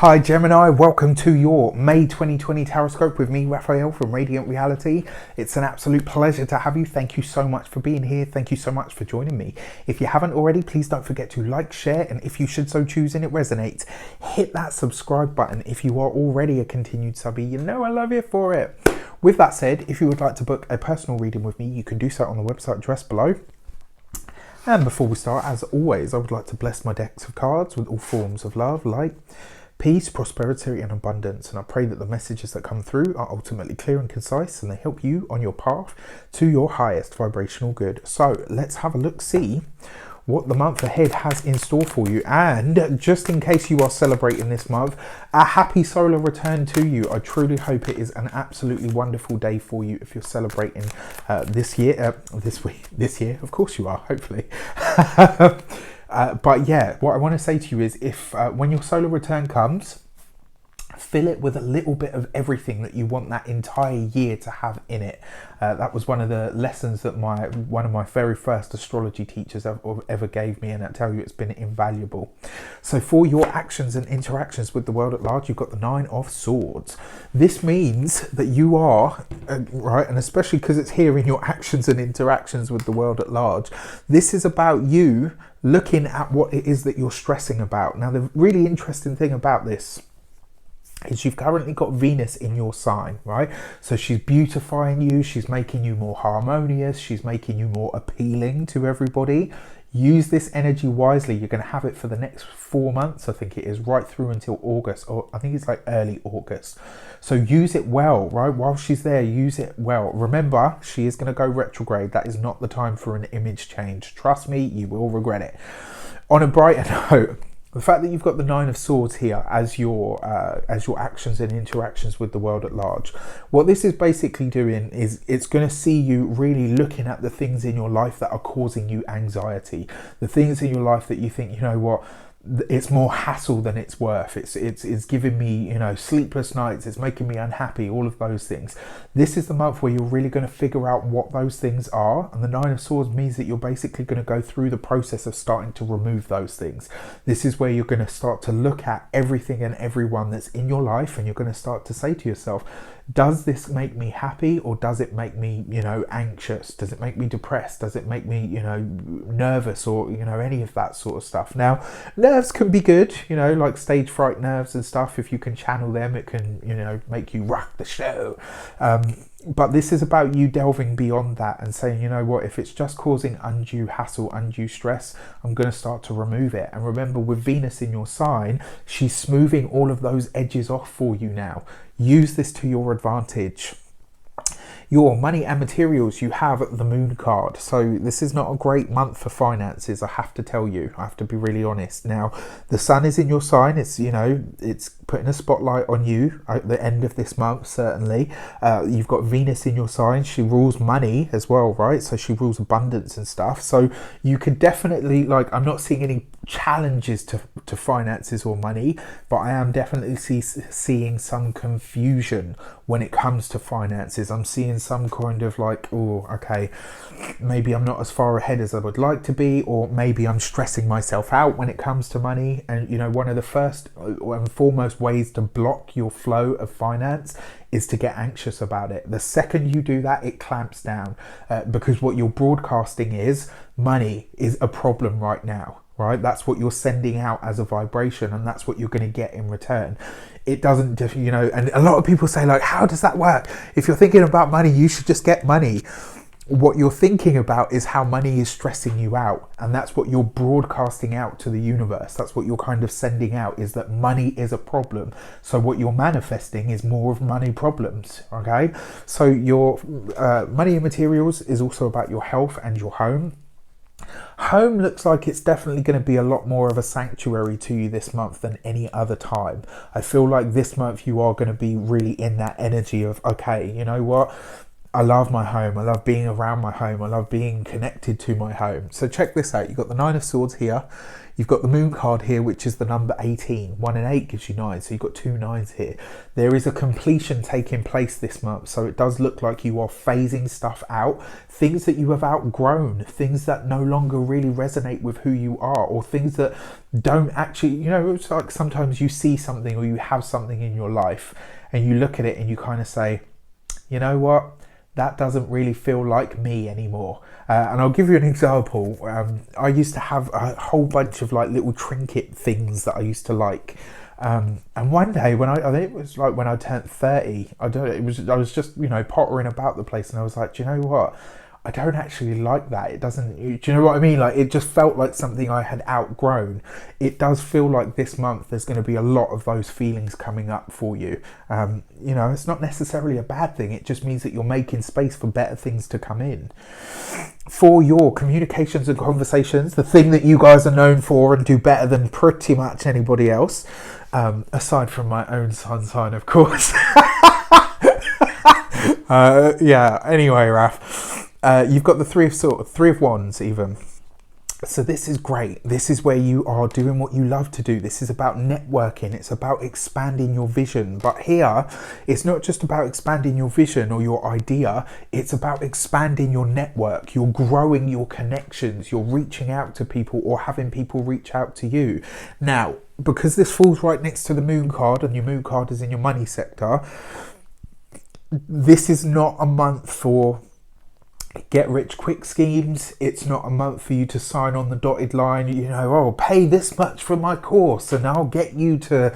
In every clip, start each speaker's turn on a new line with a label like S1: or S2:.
S1: Hi Gemini, welcome to your May 2020 Taroscope with me, Raphael from Reydiant Reality. It's an absolute pleasure to have you. Thank you so much for being here. Thank you so much for joining me. If you haven't already, please don't forget to like, share, and if you should so choose and it resonates, hit that subscribe button. If you are already a continued subby, you know I love you for it. With that said, if you would like to book a personal reading with me, you can do so on the website addressed below. And before we start, as always, I would like to bless my decks of cards with all forms of love, light, peace, prosperity and abundance, and I pray that the messages that come through are ultimately clear and concise and they help you on your path to your highest vibrational good. So let's have a look, see what the month ahead has in store for you. And just in case you are celebrating this month, a happy solar return to you. I truly hope it is an absolutely wonderful day for you if you're celebrating this year, this year, of course you are, hopefully. But yeah, what I want to say to you is if when your solar return comes, fill it with a little bit of everything that you want that entire year to have in it. That was one of the lessons that one of my very first astrology teachers ever gave me, and I tell you it's been invaluable. So for your actions and interactions with the world at large, you've got the Nine of Swords. This means that you are, right, and especially because it's here in your actions and interactions with the world at large, this is about you looking at what it is that you're stressing about. Now, the really interesting thing about this is you've currently got Venus in your sign, right? So she's beautifying you, she's making you more harmonious, she's making you more appealing to everybody. Use this energy wisely. You're going to have it for the next 4 months, I think it is, right through until August, or I think it's like early August. So use it well, right? While she's there, use it well. Remember, she is going to go retrograde. That is not the time for an image change. Trust me, you will regret it. On a brighter note, the fact that you've got the Nine of Swords here as your actions and interactions with the world at large, what this is basically doing is it's going to see you really looking at the things in your life that are causing you anxiety, the things in your life that you think, you know what, it's more hassle than it's worth. It's giving me, you know, sleepless nights. It's making me unhappy. All of those things. This is the month where you're really going to figure out what those things are. And the Nine of Swords means that you're basically going to go through the process of starting to remove those things. This is where you're going to start to look at everything and everyone that's in your life, and you're going to start to say to yourself, does this make me happy, or does it make me, you know, anxious? Does it make me depressed? Does it make me, you know, nervous, or, you know, any of that sort of stuff? Now, nerves can be good, you know, like stage fright nerves and stuff. If you can channel them, it can, you know, make you rock the show. But this is about you delving beyond that and saying, you know what, if it's just causing undue hassle, undue stress, I'm going to start to remove it. And remember, with Venus in your sign, she's smoothing all of those edges off for you now. Use this to your advantage. Your money and materials, you have the Moon card. So this is not a great month for finances, I have to tell you. I have to be really honest. Now, the sun is in your sign. It's, you know, it's putting a spotlight on you at the end of this month, certainly. You've got Venus in your sign. She rules money as well, right? So she rules abundance and stuff. So you could definitely, like, I'm not seeing any challenges to finances or money, but I am definitely seeing some confusion when it comes to finances. I'm seeing some kind of like, oh, okay, maybe I'm not as far ahead as I would like to be, or maybe I'm stressing myself out when it comes to money. And, you know, one of the first and foremost ways to block your flow of finance is to get anxious about it. The second you do that, it clamps down, because what you're broadcasting is money is a problem right now. Right, that's what you're sending out as a vibration, and that's what you're going to get in return. It doesn't, you know, and a lot of people say, like, how does that work? If you're thinking about money, you should just get money. What you're thinking about is how money is stressing you out, and that's what you're broadcasting out to the universe. That's what you're kind of sending out, is that money is a problem. So what you're manifesting is more of money problems. Okay, so your money and materials is also about your health and your home. Home looks like it's definitely going to be a lot more of a sanctuary to you this month than any other time. I feel like this month you are going to be really in that energy of, okay, you know what, I love my home. I love being around my home. I love being connected to my home. So check this out. You've got the Nine of Swords here. You've got the Moon card here, which is the number 18. 1 and 8 gives you 9. So you've got 2 9s here. There is a completion taking place this month. So it does look like you are phasing stuff out. Things that you have outgrown. Things that no longer really resonate with who you are. Or things that don't actually, you know, it's like sometimes you see something or you have something in your life and you look at it and you kind of say, you know what? That doesn't really feel like me anymore. And I'll give you an example. I used to have a whole bunch of like little trinket things that I used to like. And one day when I think it was like when I turned 30, I was just, you know, pottering about the place and I was like, do you know what? I don't actually like that. It doesn't, do you know what I mean? Like, it just felt like something I had outgrown. It does feel like this month there's going to be a lot of those feelings coming up for you. You know, it's not necessarily a bad thing. It just means that you're making space for better things to come in. For your communications and conversations, the thing that you guys are known for and do better than pretty much anybody else, aside from my own sun sign, of course. Yeah, anyway, Raf. You've got the Three of Wands even. So this is great. This is where you are doing what you love to do. This is about networking. It's about expanding your vision. But here, it's not just about expanding your vision or your idea. It's about expanding your network. You're growing your connections. You're reaching out to people or having people reach out to you. Now, because this falls right next to the Moon card and your Moon card is in your money sector, this is not a month for get rich quick schemes. It's not a month for you to sign on the dotted line, you know, oh, pay this much for my course and I'll get you to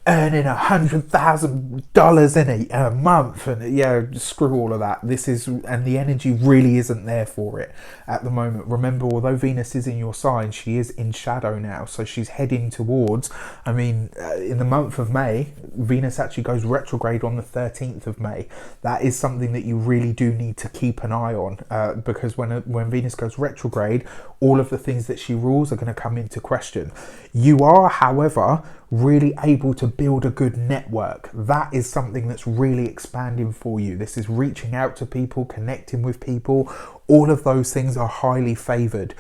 S1: earning $100,000 in a month. And yeah, screw all of that. This is, and the energy really isn't there for it at the moment. Remember, although Venus is in your sign, she is in shadow now. So she's heading towards, I mean, in the month of May, Venus actually goes retrograde on the 13th of May. That is something that you really do need to keep an eye on, because when Venus goes retrograde, all of the things that she rules are going to come into question. You are, however, really able to build a good network. That is something that's really expanding for you. This is reaching out to people, connecting with people. All of those things are highly favored.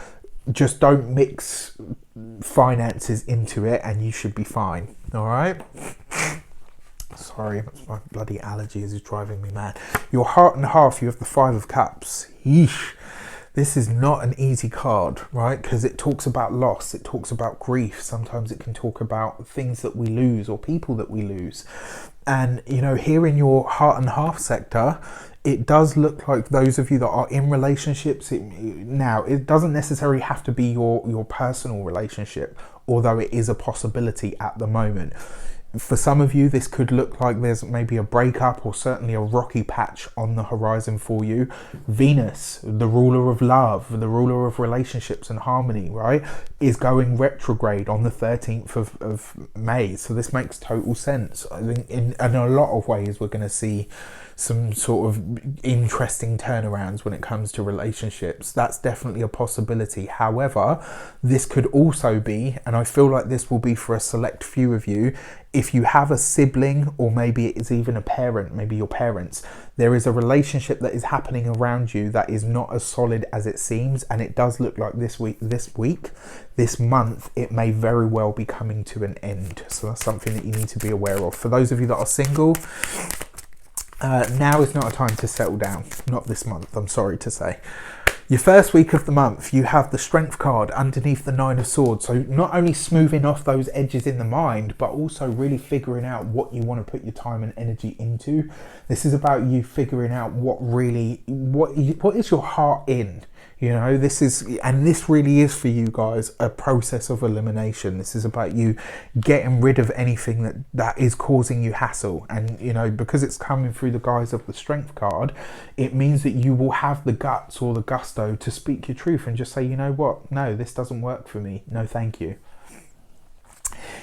S1: Just don't mix finances into it and you should be fine. All right. Sorry, my bloody allergies is driving me mad. Your heart and half, you have the Five of Cups. Yeesh. This is not an easy card, right? Because it talks about loss. It talks about grief. Sometimes it can talk about things that we lose or people that we lose. And, you know, here in your heart and half sector, it does look like those of you that are in relationships, now, it doesn't necessarily have to be your personal relationship, although it is a possibility at the moment. For some of you, this could look like there's maybe a breakup or certainly a rocky patch on the horizon for you. Venus, the ruler of love, the ruler of relationships and harmony, right, is going retrograde on the 13th of May. So this makes total sense. I think in a lot of ways, we're going to see some sort of interesting turnarounds when it comes to relationships. That's definitely a possibility. However, this could also be, and I feel like this will be for a select few of you, if you have a sibling or maybe it's even a parent, maybe your parents, there is a relationship that is happening around you that is not as solid as it seems, and it does look like this month, it may very well be coming to an end. So that's something that you need to be aware of. For those of you that are single, now is not a time to settle down. Not this month, I'm sorry to say. Your first week of the month, you have the Strength card underneath the Nine of Swords. So not only smoothing off those edges in the mind, but also really figuring out what you want to put your time and energy into. This is about you figuring out what is your heart in. You know, this really is for you guys a process of elimination. This is about you getting rid of anything that is causing you hassle. And, you know, because it's coming through the guise of the Strength card, it means that you will have the guts or the gusto to speak your truth and just say, you know what, no, this doesn't work for me. No, thank you.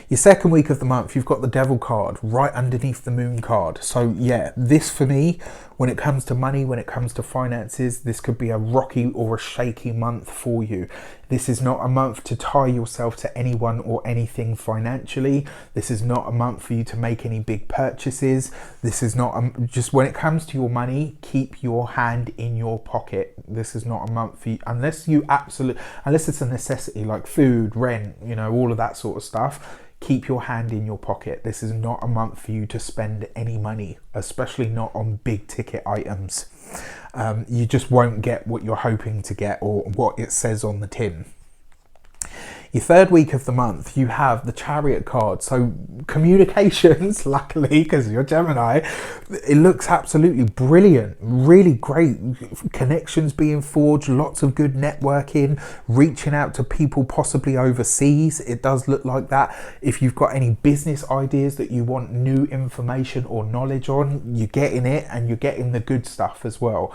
S1: Your second week of the month, you've got the Devil card right underneath the Moon card. So yeah, this for me, when it comes to money, when it comes to finances, this could be a rocky or a shaky month for you. This is not a month to tie yourself to anyone or anything financially. This is not a month for you to make any big purchases. This is not just when it comes to your money, keep your hand in your pocket. This is not a month for you unless it's a necessity like food, rent, you know, all of that sort of stuff. Keep your hand in your pocket. This is not a month for you to spend any money, especially not on big ticket items. You just won't get what you're hoping to get or what it says on the tin. Your third week of the month, you have the Chariot card. So communications, luckily, because you're Gemini, it looks absolutely brilliant. Really great connections being forged, lots of good networking, reaching out to people possibly overseas. It does look like that. If you've got any business ideas that you want new information or knowledge on, you're getting it, and you're getting the good stuff as well.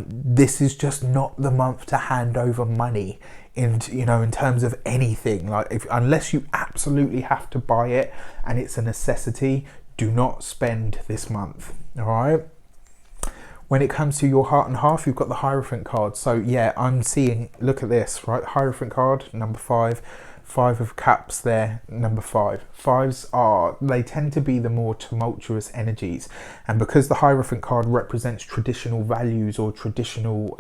S1: This is just not the month to hand over money in terms of anything. Like, unless you absolutely have to buy it and it's a necessity, do not spend this month. All right. When it comes to your heart and half, you've got the Hierophant card. So yeah, I'm seeing, look at this, right? Hierophant card, number 5, 5 of Cups there, number 5. Fives they tend to be the more tumultuous energies. And because the Hierophant card represents traditional values or traditional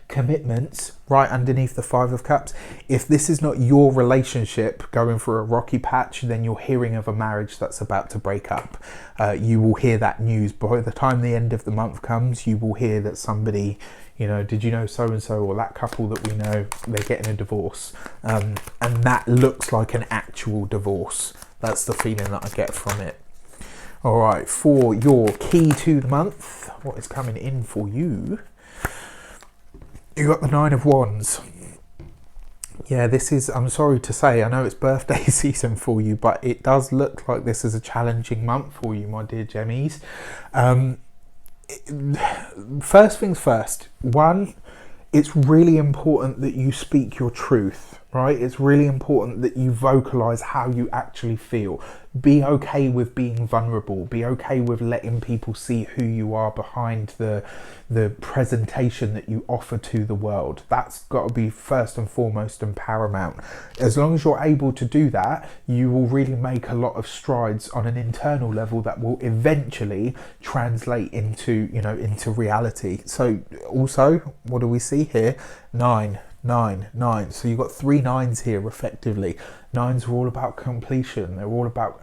S1: commitments, right underneath the 5 of Cups, if this is not your relationship going through a rocky patch, then you're hearing of a marriage that's about to break up. You will hear that news by the time the end of the month comes. You will hear that somebody, you know, did you know so and so, or that couple that we know, they're getting a divorce, and that looks like an actual divorce. That's the feeling that I get from it. All right, for your key to the month, what is coming in for you? You got the 9 of Wands. Yeah, this is, I'm sorry to say, I know it's birthday season for you, but it does look like this is a challenging month for you, my dear Gemmies. First things first, one, it's really important that you speak your truth, right? It's really important that you vocalize how you actually feel. Be okay with being vulnerable. Be okay with letting people see who you are behind the presentation that you offer to the world. That's got to be first and foremost and paramount. As long as you're able to do that, you will really make a lot of strides on an internal level that will eventually translate into, you know, into reality. So also, what do we see here? 9. So you've got 3 9s here effectively. 9s are all about completion. They're all about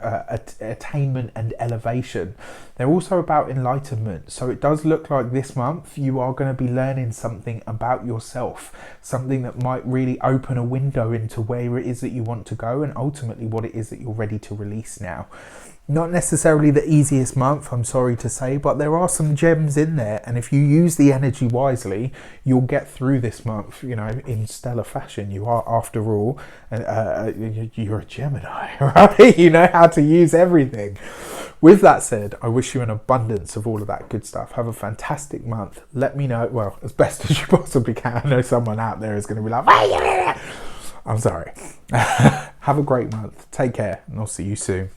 S1: attainment and elevation. They're also about enlightenment. So it does look like this month you are going to be learning something about yourself, something that might really open a window into where it is that you want to go, and ultimately what it is that you're ready to release now. Not necessarily the easiest month, I'm sorry to say, but there are some gems in there, and if you use the energy wisely, you'll get through this month, you know, in stellar fashion. You are, after all, you're a Gemini, right? You know how to use everything. With that said, I wish you an abundance of all of that good stuff. Have a fantastic month. Let me know, well, as best as you possibly can. I know someone out there is going to be like, I'm sorry. Have a great month. Take care, and I'll see you soon.